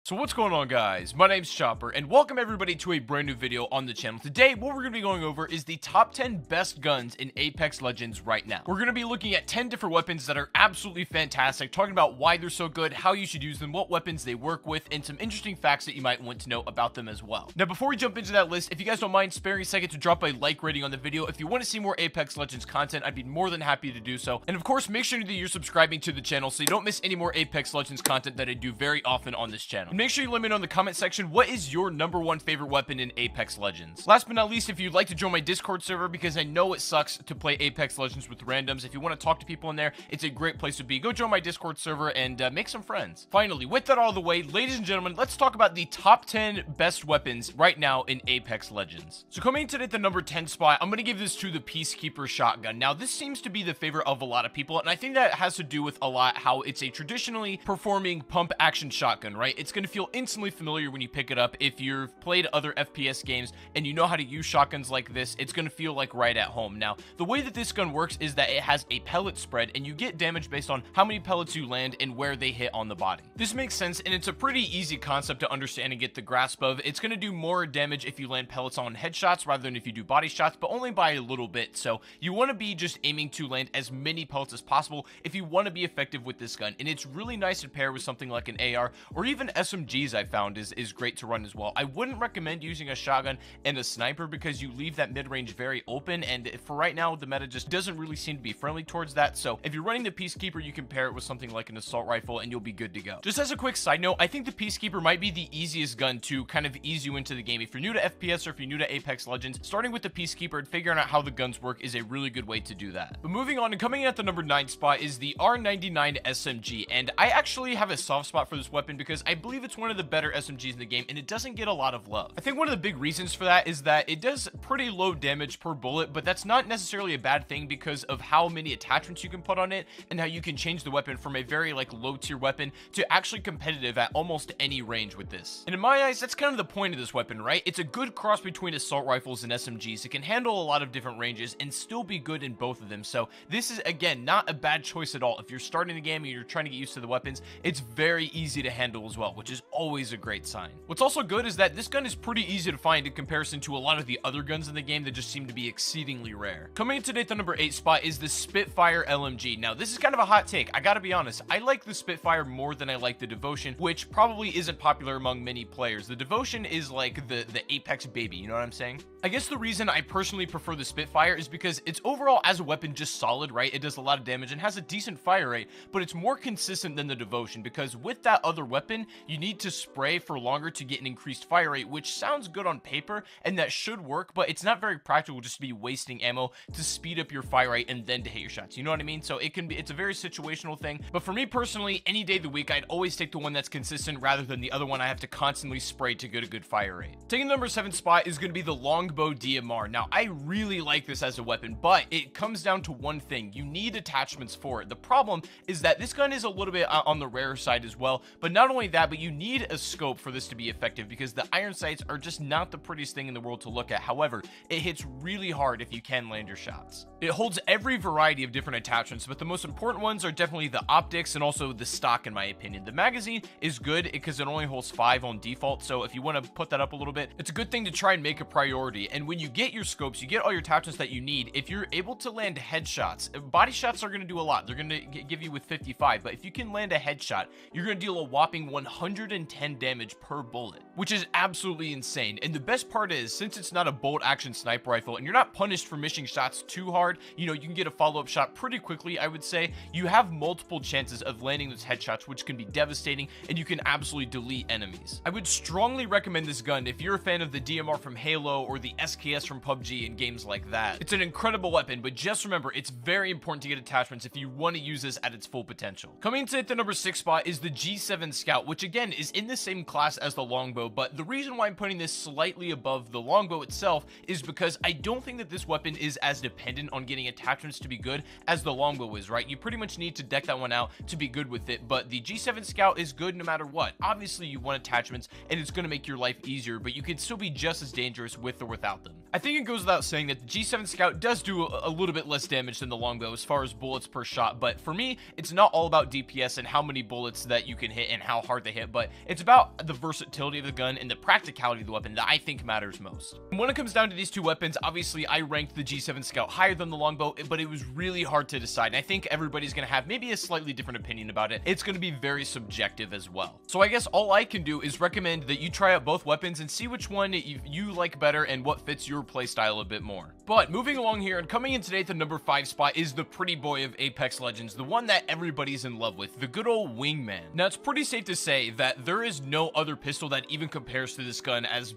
So what's going on, guys? My name's Chopper, and welcome everybody to a brand new video on the channel. Today, what we're going to be going over is the top 10 best guns in Apex Legends right now. We're going to be looking at 10 different weapons that are absolutely fantastic, talking about why they're so good, how you should use them, what weapons they work with, and some interesting facts that you might want to know about them as well. Now, before we jump into that list, if you guys don't mind sparing a second to drop a like rating on the video, if you want to see more Apex Legends content, I'd be more than happy to do so. And of course, make sure that you're subscribing to the channel so you don't miss any more Apex Legends content that I do very often on this channel. And make sure you let me know in the comment section, what is your #1 favorite weapon in Apex Legends? Last but not least, if you'd like to join my Discord server, because I know it sucks to play Apex Legends with randoms, if you want to talk to people in there, it's a great place to be. Go join my Discord server and make some friends. Finally, with that out of the way, ladies and gentlemen, let's talk about the top 10 best weapons right now in Apex Legends. So coming in today at the number 10 spot, I'm going to give this to the Thech0pper shotgun. Now, this seems to be the favorite of a lot of people, and I think that has to do with a lot how it's a traditionally performing pump action shotgun, right? It's going to feel instantly familiar when you pick it up. If you've played other FPS games and you know how to use shotguns like this, it's going to feel like right at home. Now, the way that this gun works is that it has a pellet spread, and you get damage based on how many pellets you land and where they hit on the body. This makes sense, and it's a pretty easy concept to understand and get the grasp of. It's going to do more damage if you land pellets on headshots rather than if you do body shots, but only by a little bit. So you want to be just aiming to land as many pellets as possible if you want to be effective with this gun, and it's really nice to pair with something like an AR or even SMGs. I found is great to run as well. I wouldn't recommend using a shotgun and a sniper because you leave that mid-range very open, and for right now the meta just doesn't really seem to be friendly towards that. So if you're running the Thech0pper, you can pair it with something like an assault rifle and you'll be good to go. Just as a quick side note, I think the Thech0pper might be the easiest gun to kind of ease you into the game. If you're new to FPS or if you're new to Apex Legends, starting with the Thech0pper and figuring out how the guns work is a really good way to do that. But moving on, and coming in at the number 9 spot is the R99 SMG, and I actually have a soft spot for this weapon because I believe it's one of the better SMGs in the game, and it doesn't get a lot of love. I think one of the big reasons for that is that it does pretty low damage per bullet, but that's not necessarily a bad thing because of how many attachments you can put on it and how you can change the weapon from a very low tier weapon to actually competitive at almost any range with this. And in my eyes, that's kind of the point of this weapon, right? It's a good cross between assault rifles and SMGs. It can handle a lot of different ranges and still be good in both of them. So this is, again, not a bad choice at all. If you're starting the game and you're trying to get used to the weapons, it's very easy to handle as well, which is always a great sign. What's also good is that this gun is pretty easy to find in comparison to a lot of the other guns in the game that just seem to be exceedingly rare. Coming in today at the number 8 spot is the Spitfire LMG. Now, this is kind of a hot take. I gotta be honest. I like the Spitfire more than I like the Devotion, which probably isn't popular among many players. The Devotion is like the Apex baby, you know what I'm saying? I guess the reason I personally prefer the Spitfire is because it's overall as a weapon just solid, right? It does a lot of damage and has a decent fire rate, but it's more consistent than the Devotion because with that other weapon, you need to spray for longer to get an increased fire rate, which sounds good on paper and that should work, but it's not very practical just to be wasting ammo to speed up your fire rate and then to hit your shots. You know what I mean? So it's a very situational thing. But for me personally, any day of the week, I'd always take the one that's consistent rather than the other one I have to constantly spray to get a good fire rate. Taking the number 7 spot is going to be the Longbow DMR. Now, I really like this as a weapon, but it comes down to one thing. You need attachments for it. The problem is that this gun is a little bit on the rare side as well, but not only that, but you need a scope for this to be effective because the iron sights are just not the prettiest thing in the world to look at. However, it hits really hard if you can land your shots. It holds every variety of different attachments, but the most important ones are definitely the optics and also the stock, in my opinion. The magazine is good because it only holds 5 on default, so if you want to put that up a little bit, it's a good thing to try and make a priority. And when you get your scopes, you get all your attachments that you need. If you're able to land headshots, body shots are going to do a lot. They're going to give you with 55, but if you can land a headshot, you're going to deal a whopping 110 damage per bullet, which is absolutely insane. And the best part is, since it's not a bolt action sniper rifle and you're not punished for missing shots too hard, you know, you can get a follow-up shot pretty quickly. I would say you have multiple chances of landing those headshots, which can be devastating, and you can absolutely delete enemies. I would strongly recommend this gun if you're a fan of the DMR from Halo or the SKS from PUBG and games like that. It's an incredible weapon, but just remember, it's very important to get attachments if you want to use this at its full potential. Coming into the number 6 spot is the G7 Scout, which again is in the same class as the Longbow, but the reason why I'm putting this slightly above the Longbow itself is because I don't think that this weapon is as dependent on getting attachments to be good as the Longbow is, right? You pretty much need to deck that one out to be good with it, but the G7 Scout is good no matter what. Obviously, you want attachments, and it's going to make your life easier, but you can still be just as dangerous with or without them. I think it goes without saying that the G7 Scout does do a little bit less damage than the Longbow as far as bullets per shot, but for me, it's not all about DPS and how many bullets that you can hit and how hard they hit, but it's about the versatility of the gun and the practicality of the weapon that I think matters most. And when it comes down to these two weapons, obviously I ranked the G7 Scout higher than the longbow, but it was really hard to decide. And I think everybody's going to have maybe a slightly different opinion about it. It's going to be very subjective as well. So I guess all I can do is recommend that you try out both weapons and see which one you like better and what fits your playstyle a bit more. But moving along here and coming in today at the number 5 spot is the pretty boy of Apex Legends, the one that everybody's in love with, the good old Wingman. Now it's pretty safe to say that there is no other pistol that even compares to this gun as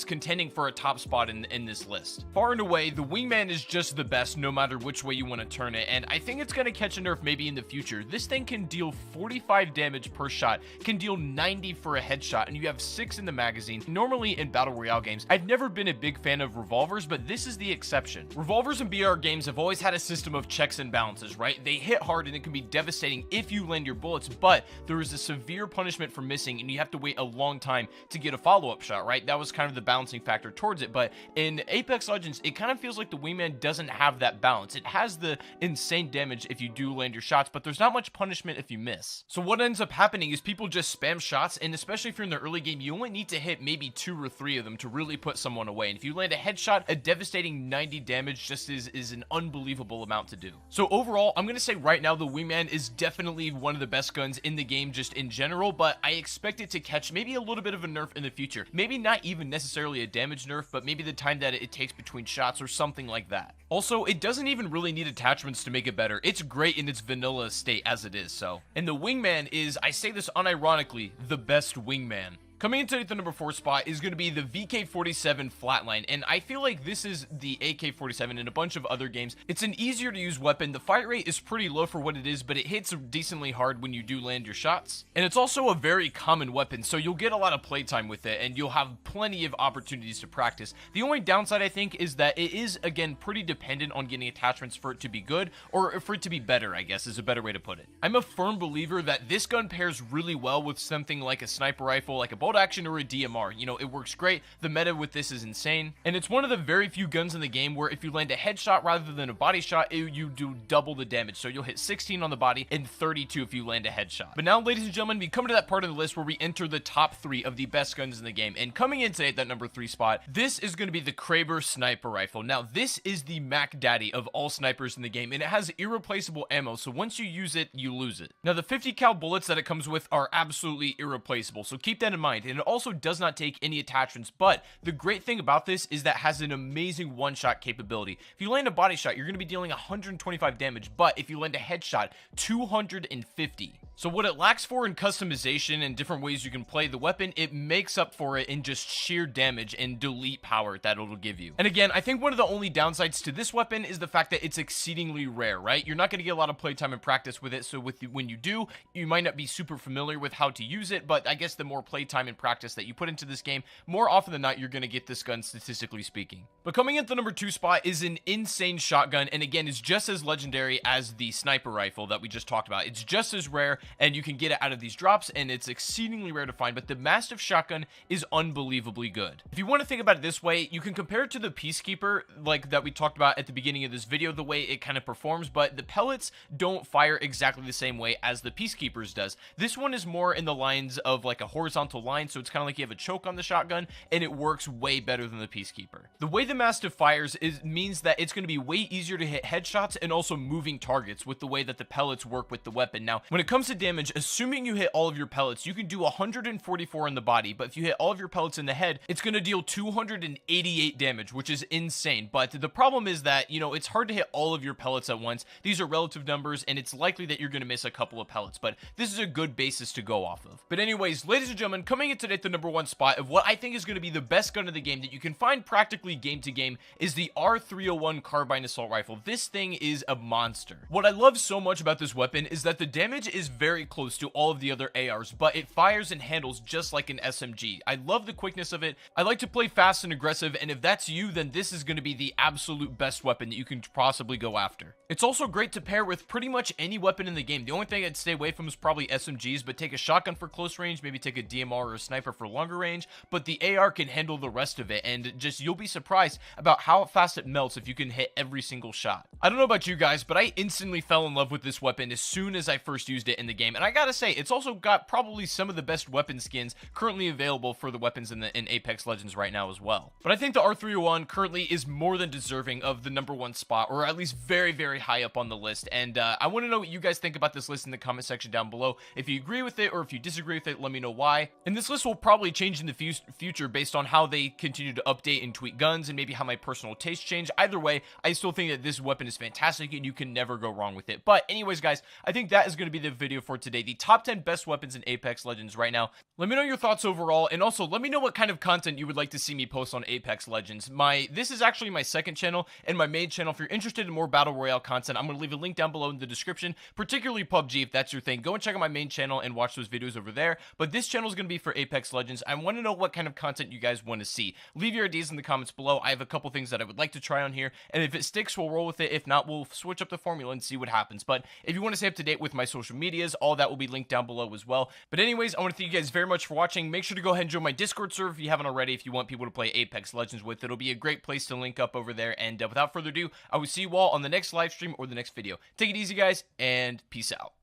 contending for a top spot in this list. Far and away, the Wingman is just the best no matter which way you want to turn it, and I think it's going to catch a nerf maybe in the future. This thing can deal 45 damage per shot, can deal 90 for a headshot, and you have 6 in the magazine. Normally in Battle Royale games, I've never been a big fan of revolvers, but this is the exception. Revolvers in BR games have always had a system of checks and balances, right? They hit hard and it can be devastating if you land your bullets, but there is a severe punishment for missing and you have to wait a long time to get a follow-up shot, right? That was kind of the balancing factor towards it, but in Apex Legends, it kind of feels like the Wingman doesn't have that balance. It has the insane damage if you do land your shots, but there's not much punishment if you miss. So what ends up happening is people just spam shots, and especially if you're in the early game, you only need to hit maybe 2 or 3 of them to really put someone away. And if you land a headshot, a devastating 90 damage just is an unbelievable amount to do. So overall, I'm going to say right now the Wingman is definitely one of the best guns in the game just in general, but I expect it to catch maybe a little bit of a nerf in the future. Maybe not even necessarily a damage nerf, but maybe the time that it takes between shots or something like that. Also, it doesn't even really need attachments to make it better. It's great in its vanilla state as it is, so. And the Wingman is, I say this unironically, the best Wingman. Coming into at the number 4 spot is going to be the VK47 Flatline, and I feel like this is the AK-47 in a bunch of other games. It's an easier to use weapon. The fire rate is pretty low for what it is, but it hits decently hard when you do land your shots. And it's also a very common weapon, so you'll get a lot of playtime with it, and you'll have plenty of opportunities to practice. The only downside, I think, is that it is, again, pretty dependent on getting attachments for it to be good, or for it to be better, I guess, is a better way to put it. I'm a firm believer that this gun pairs really well with something like a sniper rifle, like a bolt action or a DMR. You know, it works great. The meta with this is insane, and it's one of the very few guns in the game where if you land a headshot rather than a body shot, you do double the damage. So you'll hit 16 on the body and 32 if you land a headshot. But now, ladies and gentlemen, we come to that part of the list where we enter the top 3 of the best guns in the game, and coming in today at that number 3 spot, this is going to be the Thech0pper sniper rifle. Now, this is the Mac Daddy of all snipers in the game, and it has irreplaceable ammo, so once you use it, you lose it. Now, the 50 cal bullets that it comes with are absolutely irreplaceable, so keep that in mind. And it also does not take any attachments, but the great thing about this is that it has an amazing one-shot capability. If you land a body shot, you're going to be dealing 125 damage, but if you land a headshot, 250. So what it lacks for in customization and different ways you can play the weapon, it makes up for it in just sheer damage and delete power that it'll give you. And again, I think one of the only downsides to this weapon is the fact that it's exceedingly rare, right? You're not going to get a lot of playtime and practice with it, so when you do, you might not be super familiar with how to use it, but I guess the more playtime and practice that you put into this game, more often than not, you're going to get this gun, statistically speaking. But coming at the number 2 spot is an insane shotgun, and again, is just as legendary as the sniper rifle that we just talked about. It's just as rare, and you can get it out of these drops, and it's exceedingly rare to find, but the Mastiff shotgun is unbelievably good. If you want to think about it this way, you can compare it to the Peacekeeper, like that we talked about at the beginning of this video, the way it kind of performs, but the pellets don't fire exactly the same way as the Peacekeeper's does. This one is more in the lines of like a horizontal line, so it's kind of like you have a choke on the shotgun, and it works way better than the Peacekeeper. The way the Mastiff fires means that it's going to be way easier to hit headshots and also moving targets with the way that the pellets work with the weapon. Now, when it comes to damage, assuming you hit all of your pellets, you can do 144 in the body, but if you hit all of your pellets in the head, it's going to deal 288 damage, which is insane. But the problem is that, you know, it's hard to hit all of your pellets at once. These are relative numbers, and it's likely that you're going to miss a couple of pellets, but this is a good basis to go off of. But anyways, ladies and gentlemen, coming in today at the number 1 spot of what I think is going to be the best gun of the game that you can find practically game to game is the R301 Carbine Assault Rifle. This thing is a monster. What I love so much about this weapon is that the damage is very close to all of the other ARs, but it fires and handles just like an SMG. I love the quickness of it. I like to play fast and aggressive, and if that's you, then this is going to be the absolute best weapon that you can possibly go after. It's also great to pair with pretty much any weapon in the game. The only thing I'd stay away from is probably SMGs, but take a shotgun for close range, maybe take a DMR or a sniper for longer range, but the AR can handle the rest of it, and just you'll be surprised about how fast it melts if you can hit every single shot. I don't know about you guys, but I instantly fell in love with this weapon as soon as I first used it in the the game. And I gotta say, it's also got probably some of the best weapon skins currently available for the weapons in Apex Legends right now as well. But I think the R301 currently is more than deserving of the #1 spot, or at least very, very high up on the list. And I want to know what you guys think about this list in the comment section down below. If you agree with it or if you disagree with it, let me know why. And this list will probably change in the future based on how they continue to update and tweak guns, and maybe how my personal taste change. Either way, I still think that this weapon is fantastic and you can never go wrong with it. But anyways, guys, I think that is going to be the video for today. The top 10 best weapons in Apex Legends right now. Let me know your thoughts overall, and also let me know what kind of content you would like to see me post on Apex Legends. This is actually my second channel and my main channel. If you're interested in more Battle Royale content, I'm going to leave a link down below in the description, particularly PUBG if that's your thing. Go and check out my main channel and watch those videos over there. But this channel is going to be for Apex Legends. I want to know what kind of content you guys want to see. Leave your ideas in the comments below. I have a couple things that I would like to try on here, and if it sticks, we'll roll with it. If not, we'll switch up the formula and see what happens. But if you want to stay up to date with my social medias, all that will be linked down below as well. But anyways, I want to thank you guys very much for watching. Make sure to go ahead and join my Discord server if you haven't already, if you want people to play Apex Legends with. It'll be a great place to link up over there. And without further ado, I will see you all on the next live stream or the next video. Take it easy, guys, and peace out.